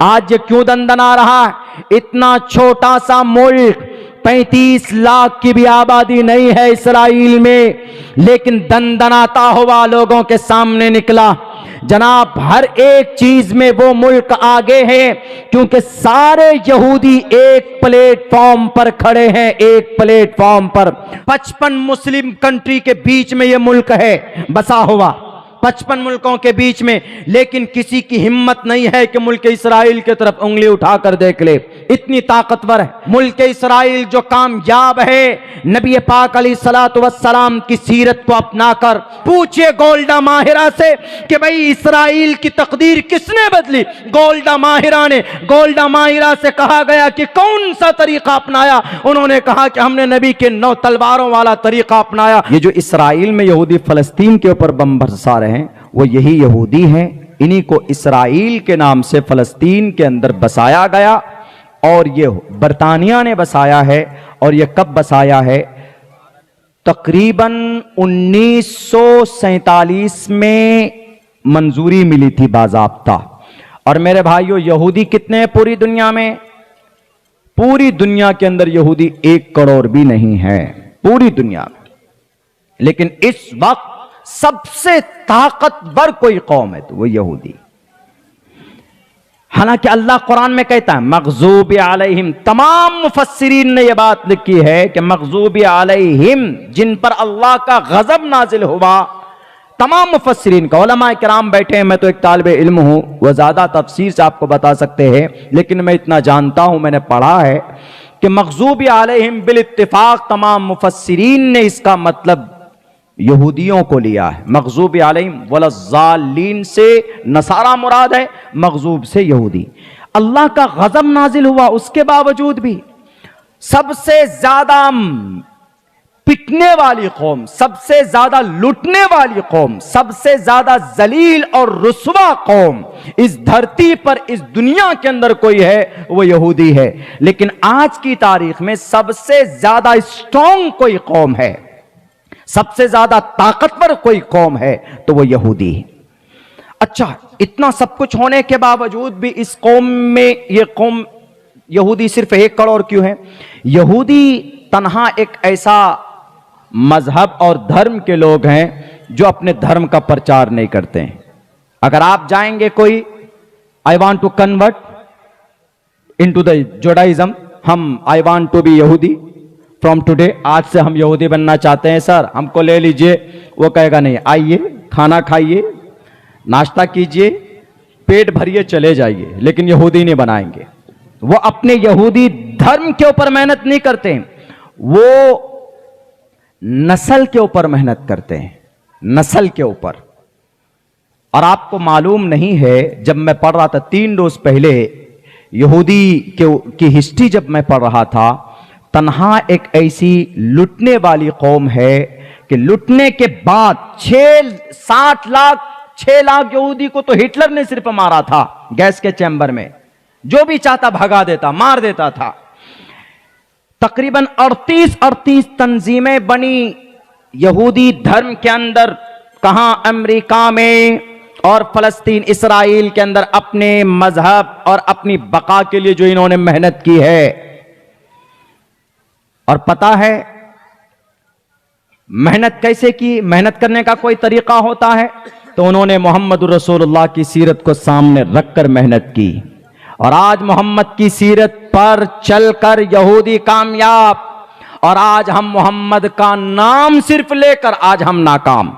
आज ये क्यों दंदना रहा है? इतना छोटा सा मुल्क, 35 लाख की भी आबादी नहीं है इसराइल में, लेकिन दंदनाता हुआ लोगों के सामने निकला। जनाब, हर एक चीज में वो मुल्क आगे है, क्योंकि सारे यहूदी एक प्लेटफॉर्म पर खड़े हैं, एक प्लेटफॉर्म पर। 55 मुस्लिम कंट्री के बीच में ये मुल्क है बसा हुआ, 55 मुल्कों के बीच में, लेकिन किसी की हिम्मत नहीं है कि मुल्क इस्राइल की तरफ उंगली उठाकर देख ले। इतनी ताकतवर है मुल्क इस्राइल, जो कामयाब है नबी पाक अलैहिस्सलातु वस्सलाम की सीरत को अपनाकर। पूछिए गोल्डा माहिरा से कि भाई इस्राइल की तकदीर किसने बदली? गोल्डा माहिरा ने। गोल्डा माहिरा से कहा गया कि कौन सा तरीका अपनाया? उन्होंने कहा कि हमने नबी के 9 तलवारों वाला तरीका अपनाया। ये जो इस्राइल में यहूदी फलस्तीन के ऊपर बम बरसा रहे हैं, वो यही यहूदी हैं। इन्हीं को इस्राइल के नाम से फलस्तीन के अंदर बसाया गया, और ये बरतानिया ने बसाया है। और ये कब बसाया है? तकरीबन 1947 में मंजूरी मिली थी बाज़ाब्ता। और मेरे भाइयों, यहूदी कितने हैं पूरी दुनिया में? पूरी दुनिया के अंदर यहूदी 1 करोड़ भी नहीं है पूरी दुनिया में। लेकिन इस वक्त सबसे ताकतवर कोई कौम है तो वो यहूदी। हालांकि अल्लाह कुरान में कहता है मग़ज़ूबि अलैहिम, तमाम मुफस्सिरीन ने यह बात लिखी है कि मग़ज़ूबि अलैहिम, जिन पर अल्लाह का गजब नाजिल हुआ। तमाम मुफस्सिरीन का, उलमा किराम बैठे हैं, मैं तो एक तालिबे इल्म हूं, वह ज्यादा तफसीर से आपको बता सकते हैं, लेकिन मैं इतना जानता हूं, मैंने पढ़ा है कि मग़ज़ूबि अलैहिम बिल इत्तिफाक तमाम मुफस्सिरीन ने इसका मतलब यहूदियों को लिया है। मग़ज़ूबि अलैहिम वलज़्ज़ालीन से नसारा मुराद है, मग़ज़ूब से यहूदी। अल्लाह का गजब नाजिल हुआ, उसके बावजूद भी सबसे ज्यादा पिटने वाली कौम, सबसे ज्यादा लुटने वाली कौम, सबसे ज्यादा जलील और रुस्वा कौम इस धरती पर, इस दुनिया के अंदर कोई है वो यहूदी है। लेकिन आज की तारीख में सबसे ज्यादा स्ट्रॉन्ग कोई कौम है, सबसे ज्यादा ताकतवर कोई कौम है तो वो यहूदी है। अच्छा, इतना सब कुछ होने के बावजूद भी इस कौम में, ये कौम यहूदी सिर्फ 1 करोड़ क्यों है? यहूदी तन्हा एक ऐसा मजहब और धर्म के लोग हैं जो अपने धर्म का प्रचार नहीं करते हैं। अगर आप जाएंगे कोई, I want to convert into the Judaism, I want to be यहूदी फ्रॉम टुडे, आज से हम यहूदी बनना चाहते हैं सर, हमको ले लीजिए। वो कहेगा नहीं, आइए खाना खाइए, नाश्ता कीजिए, पेट भरिए, चले जाइए, लेकिन यहूदी नहीं बनाएंगे। वो अपने यहूदी धर्म के ऊपर मेहनत नहीं करते हैं, वो नस्ल के ऊपर मेहनत करते हैं, नस्ल के ऊपर। और आपको मालूम नहीं है, जब मैं पढ़ रहा था 3 रोज पहले यहूदी की हिस्ट्री जब मैं पढ़ रहा था, तन्हा एक ऐसी लुटने वाली कौम है कि लुटने के बाद 6 लाख यहूदी को तो हिटलर ने सिर्फ मारा था गैस के चैम्बर में, जो भी चाहता भगा देता, मार देता था। तकरीबन 38 तंजीमें बनी यहूदी धर्म के अंदर, कहां? अमेरिका में और फलस्तीन इसराइल के अंदर, अपने मजहब और अपनी बका के लिए जो इन्होंने मेहनत की है। और पता है मेहनत कैसे की? मेहनत करने का कोई तरीका होता है तो उन्होंने मोहम्मद रसूलुल्लाह की सीरत को सामने रखकर मेहनत की। और आज मोहम्मद की सीरत पर चलकर यहूदी कामयाब, और आज हम मोहम्मद का नाम सिर्फ लेकर आज हम नाकाम।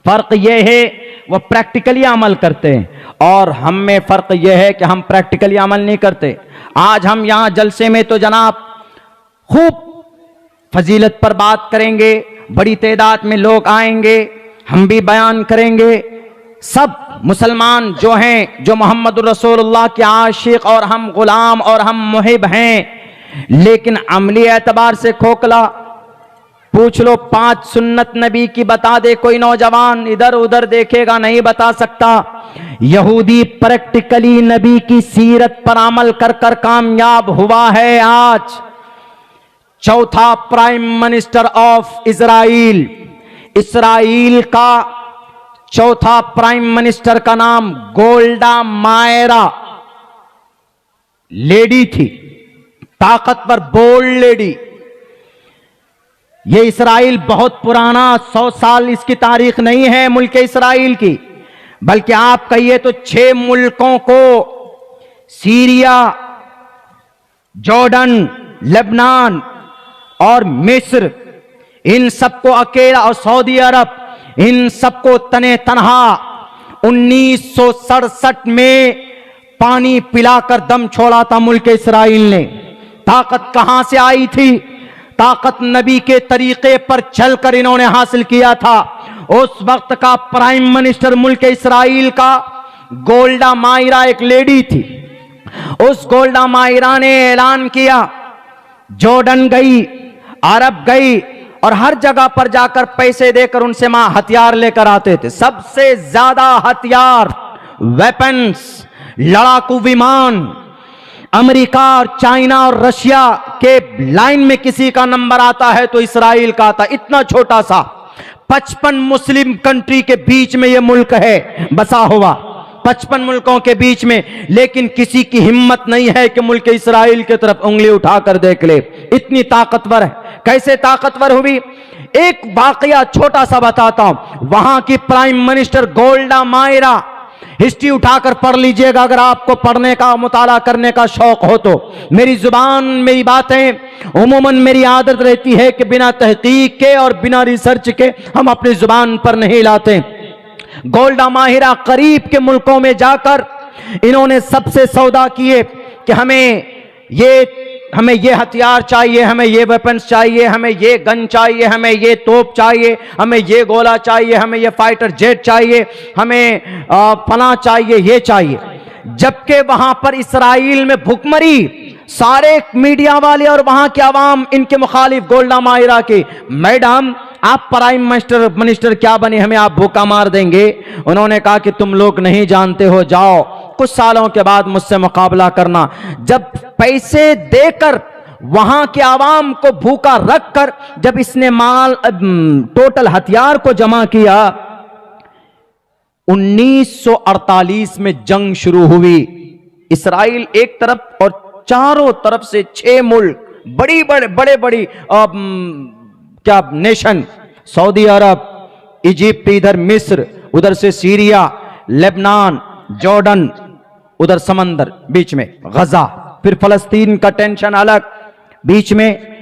फर्क यह है वो प्रैक्टिकली अमल करते हैं, और हम में फर्क यह है कि हम प्रैक्टिकली अमल नहीं करते। आज हम यहां जलसे में तो जनाब खूब फजीलत पर बात करेंगे, बड़ी तादाद में लोग आएंगे, हम भी बयान करेंगे। सब मुसलमान जो हैं, जो मोहम्मद रसूलुल्लाह के आशिक और हम गुलाम और हम मुहिब हैं, लेकिन अमली एतबार से खोखला। पूछ लो 5 सुन्नत नबी की बता दे कोई नौजवान, इधर उधर देखेगा, नहीं बता सकता। यहूदी प्रैक्टिकली नबी की सीरत पर अमल कर कर कामयाब हुआ है। आज चौथा prime minister of Israel, Israel का चौथा प्राइम मिनिस्टर का नाम गोल्डा मायरा, लेडी थी, ताकतवर बोल्ड लेडी। ये इसराइल बहुत पुराना, 100 साल इसकी तारीख नहीं है मुल्क इसराइल की, बल्कि आप कहिए तो 6 मुल्कों को, सीरिया, जॉर्डन, लेबनान और मिस्र, इन सबको अकेला, और सऊदी अरब, इन सबको तने तनहा 1967 में पानी पिलाकर दम छोड़ा था मुल्क इसराइल ने। ताकत कहां से आई थी? ताकत नबी के तरीके पर चलकर इन्होंने हासिल किया था। उस वक्त का प्राइम मिनिस्टर मुल्क इसराइल का गोल्डा मायरा एक लेडी थी। उस गोल्डा मायरा ने ऐलान किया, जॉर्डन गई, अरब गई और हर जगह पर जाकर पैसे देकर उनसे मां हथियार लेकर आते थे। सबसे ज्यादा हथियार, वेपन्स, लड़ाकू विमान अमेरिका और चाइना और रशिया के लाइन में किसी का नंबर आता है तो इसराइल का आता। इतना छोटा सा 55 मुस्लिम कंट्री के बीच में यह मुल्क है बसा हुआ, 55 मुल्कों के बीच में, लेकिन किसी की हिम्मत नहीं है कि मुल्क इसराइल की तरफ उंगली उठाकर देख ले। इतनी ताकतवर है। कैसे ताकतवर हुई? एक वाकया छोटा सा बताता हूं। वहां की प्राइम मिनिस्टर गोल्डा मायरा, हिस्ट्री उठाकर पढ़ लीजिएगा अगर आपको पढ़ने का, मुताला करने का शौक हो तो। मेरी जुबान, मेरी बातें उमूमन मेरी आदत रहती है कि बिना तहकीक के और बिना रिसर्च के हम अपनी जुबान पर नहीं लाते। गोल्डा माहिरा करीब के मुल्कों में जाकर इन्होंने सबसे सौदा किए कि हमें ये हथियार चाहिए, हमें ये वेपन्स चाहिए, हमें ये गन चाहिए, हमें ये तोप चाहिए, हमें ये गोला चाहिए, हमें ये फाइटर जेट चाहिए, हमें फला चाहिए, ये चाहिए। जबकि वहां पर इसराइल में भुखमरी, सारे मीडिया वाले और वहां के आवाम इनके मुखालिफ गोल्डा मायरा के, मैडम आप प्राइम मिनिस्टर क्या बने, हमें आप भूखा मार देंगे। उन्होंने कहा कि तुम लोग नहीं जानते हो, जाओ कुछ सालों के बाद मुझसे मुकाबला करना। जब पैसे देकर वहां के आवाम को भूखा रखकर जब इसने टोटल हथियार को जमा किया, 1948 में जंग शुरू हुई। इसराइल एक तरफ और चारों तरफ से 6 मुल्क, बड़ी क्या नेशन, सऊदी अरब, इजिप्ट, इधर मिस्र, उधर से सीरिया, लेबनान, जॉर्डन, उधर समंदर बीच में गजा, फिर फलस्तीन का टेंशन अलग बीच में।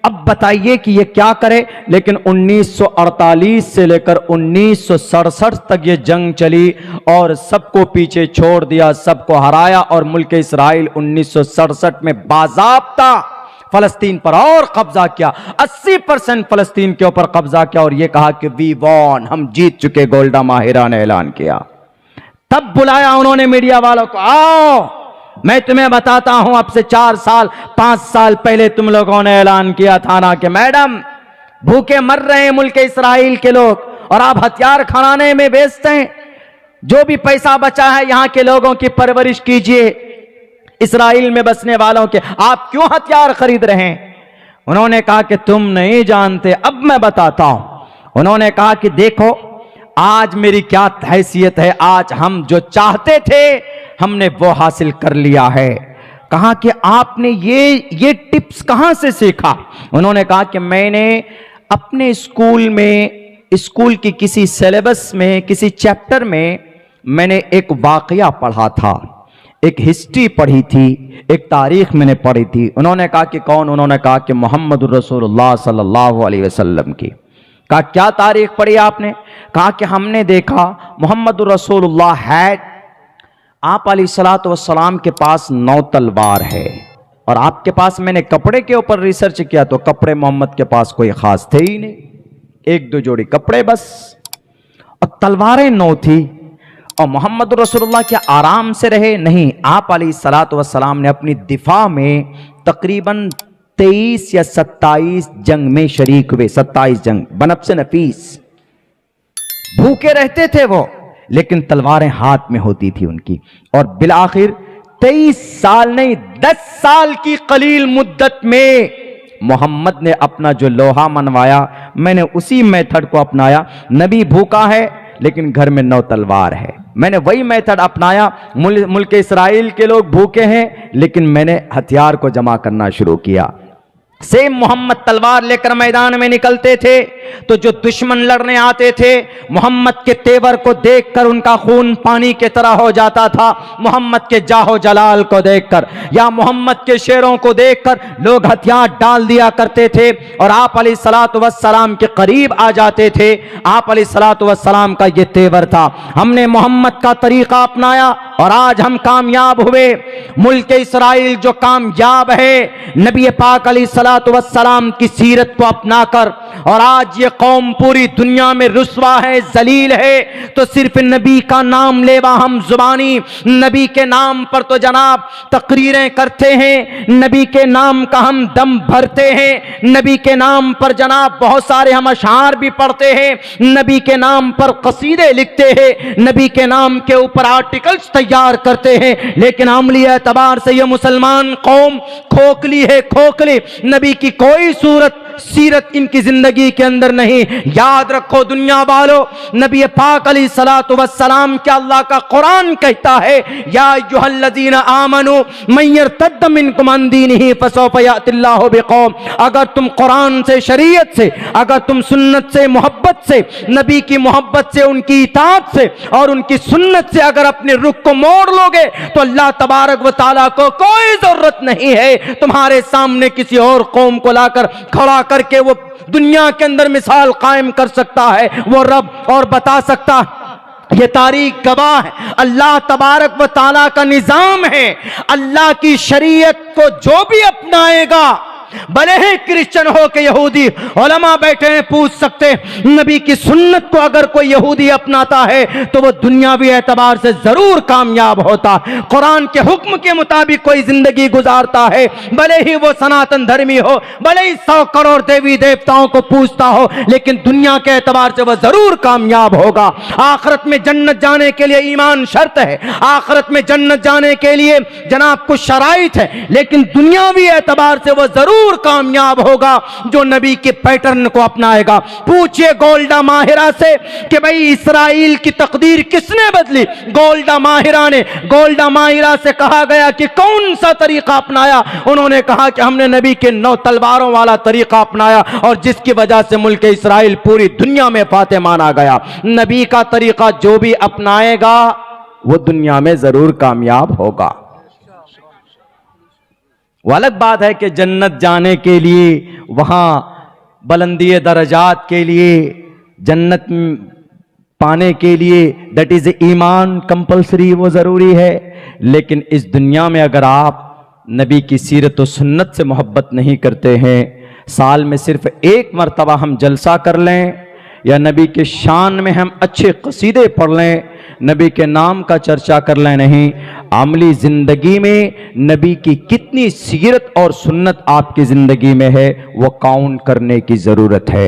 अब बताइए कि ये क्या करे। लेकिन 1948 से लेकर 1967 तक ये जंग चली और सबको पीछे छोड़ दिया, सबको हराया और मुल्क इसराइल 1967 में बाज़ाब्ता फलस्तीन पर और कब्जा किया, 80% फलस्तीन के ऊपर कब्जा किया और यह कहा कि वी वॉन, हम जीत चुके। गोल्डा माहिरा ने ऐलान किया। तब बुलाया उन्होंने मीडिया वालों को, आओ मैं तुम्हें बताता हूं, अब से 4 साल 5 साल पहले तुम लोगों ने ऐलान किया था ना कि मैडम भूखे मर रहे हैं मुल्क इसराइल के लोग और आप हथियार खड़ाने में बेचते हैं। जो भी पैसा बचा है यहां के लोगों की परवरिश कीजिए, इसराइल में बसने वालों के, आप क्यों हथियार खरीद रहे हैं? उन्होंने कहा कि तुम नहीं जानते, अब मैं बताता हूं। उन्होंने कहा कि देखो आज मेरी क्या हैसियत है, आज हम जो चाहते थे हमने वो हासिल कर लिया है। कहा कि आपने ये टिप्स कहां से सीखा? उन्होंने कहा कि मैंने अपने स्कूल में, स्कूल की किसी सिलेबस में, किसी चैप्टर में मैंने एक वाकया पढ़ा था, एक हिस्ट्री पढ़ी थी, एक तारीख मैंने पढ़ी थी। उन्होंने कहा कि कौन? उन्होंने कहा कि मोहम्मद रसूलुल्लाह सल्लल्लाहु अलैहि वसल्लम की। कहा क्या तारीख पढ़ी आपने? कहा कि हमने देखा मोहम्मद रसूलुल्लाह है, आप अलैहिस्सलातु वस्सलाम के पास 9 तलवार है और आपके पास, मैंने कपड़े के ऊपर रिसर्च किया तो कपड़े मोहम्मद के पास कोई खास थे ही नहीं, 1-2 जोड़ी कपड़े बस, और तलवारें 9 थी। और मोहम्मद रसूलुल्लाह क्या आराम से रहे? नहीं, आप अलैहिस्सलातु वस्सलाम ने अपनी दिफा में तकरीबन 23 या 27 जंग में शरीक हुए, 27 जंग, बनफ्स नफीस। भूखे रहते थे वो, लेकिन तलवारें हाथ में होती थी उनकी। और बिलाखिर 23 साल नहीं, 10 साल की कलील मुद्दत में मोहम्मद ने अपना जो लोहा मनवाया, मैंने उसी मेथड को अपनाया। नबी भूखा है लेकिन घर में 9 तलवार है। मैंने वही मेथड अपनाया। मुल्क इस्राइल के लोग भूखे हैं, लेकिन मैंने हथियार को जमा करना शुरू किया। सेम मोहम्मद तलवार लेकर मैदान में निकलते थे तो जो दुश्मन लड़ने आते थे, मोहम्मद के तेवर को देखकर उनका खून पानी की तरह हो जाता था। मोहम्मद के जाहो जलाल को देखकर या मोहम्मद के शेरों को देखकर लोग हथियार डाल दिया करते थे और आप अलैहिस्सलातु वस्सलाम के करीब आ जाते थे। आप अलैहिस्सलातु वस्सलाम का ये तेवर था। हमने मोहम्मद का तरीका अपनाया और आज हम कामयाब हुए। मुल्क इस्राइल जो कामयाब है नबी पाक अलैहिस्सलातु वस्सलाम की सीरत को अपनाकर, और आज ये कौम पूरी दुनिया में रुस्वा है, जलील है, तो सिर्फ नबी का नाम लेवा हम जुबानी, नबी के नाम पर तो जनाब तकरीरें करते हैं, नबी के नाम का हम दम भरते हैं, नबी के नाम पर जनाब बहुत सारे हम अशार भी पढ़ते हैं, नबी के नाम पर कसीदे लिखते हैं, नबी के नाम के ऊपर आर्टिकल्स तैयार करते हैं, लेकिन अमली एतबार से ये मुसलमान कौम खोखली है, खोखली। नबी की कोई सूरत सीरत इनकी जिंदगी के अंदर नहीं। याद रखो दुनिया वालों, नबी पाक अलैहिस्सलातु वस्सलाम के अल्लाह का कुरान कहता है, या अय्युहल्लज़ीना आमनू मन यर्तद्द मिनकुम अन दीनिही फसौफ यातिल्लाहु बिकौम। अगर तुम कुरान से, शरीयत से, अगर तुम सुन्नत से, मोहब्बत से, नबी की मोहब्बत से, उनकी इताअत से और उनकी सुन्नत से अगर अपने रुख को मोड़ लोगे तो अल्लाह तबारक व तआला को कोई जरूरत नहीं है तुम्हारे सामने किसी और कौम को लाकर खड़ा करके वो दुनिया के अंदर मिसाल कायम कर सकता है वो रब, और बता सकता है। ये तारीख गवाह है, अल्लाह तबारक व तआला का निजाम है। अल्लाह की शरीयत को जो भी अपनाएगा, भले ही क्रिश्चियन हो के यहूदी, उलमा बैठे हैं पूछ सकते, नबी की सुन्नत को अगर कोई यहूदी अपनाता है तो वो दुनियावी एतबार से जरूर कामयाब होता। कुरान के हुक्म के मुताबिक कोई जिंदगी गुजारता है, भले ही वो सनातन धर्मी हो, भले ही 100 करोड़ देवी देवताओं को पूजता हो, लेकिन दुनिया के एतबार से वह जरूर कामयाब होगा। आखिरत में जन्नत जाने के लिए ईमान शर्त है, आखिरत में जन्नत जाने के लिए जनाब कुछ शराइत है, लेकिन दुनियावी एतबार से वह जरूर कामयाब होगा जो नबी के पैटर्न को अपनाएगा। पूछिए गोल्डा माहिरा से कि भाई इस्राइल की तकदीर किसने बदली? गोल्डा माहिरा ने। गोल्डा माहिरा से कहा गया कि कौन सा तरीका अपनाया? उन्होंने कहा कि हमने नबी के 9 तलवारों वाला तरीका अपनाया, और जिसकी वजह से मुल्क इस्राइल पूरी दुनिया में फातेह माना गया। नबी का तरीका जो भी अपनाएगा वो दुनिया में जरूर कामयाब होगा। वो अलग बात है कि जन्नत जाने के लिए, वहां बुलंदी दरजात के लिए, जन्नत पाने के लिए दैट इज ईमान कंपलसरी, वो जरूरी है। लेकिन इस दुनिया में अगर आप नबी की सीरत और सुन्नत से मोहब्बत नहीं करते हैं, साल में सिर्फ एक मरतबा हम जलसा कर लें या नबी के शान में हम अच्छे कसीदे पढ़ लें, नबी के नाम का चर्चा कर लें, नहीं, अमली जिंदगी में नबी की कितनी सीरत और सुन्नत आपकी जिंदगी में है वो काउंट करने की जरूरत है।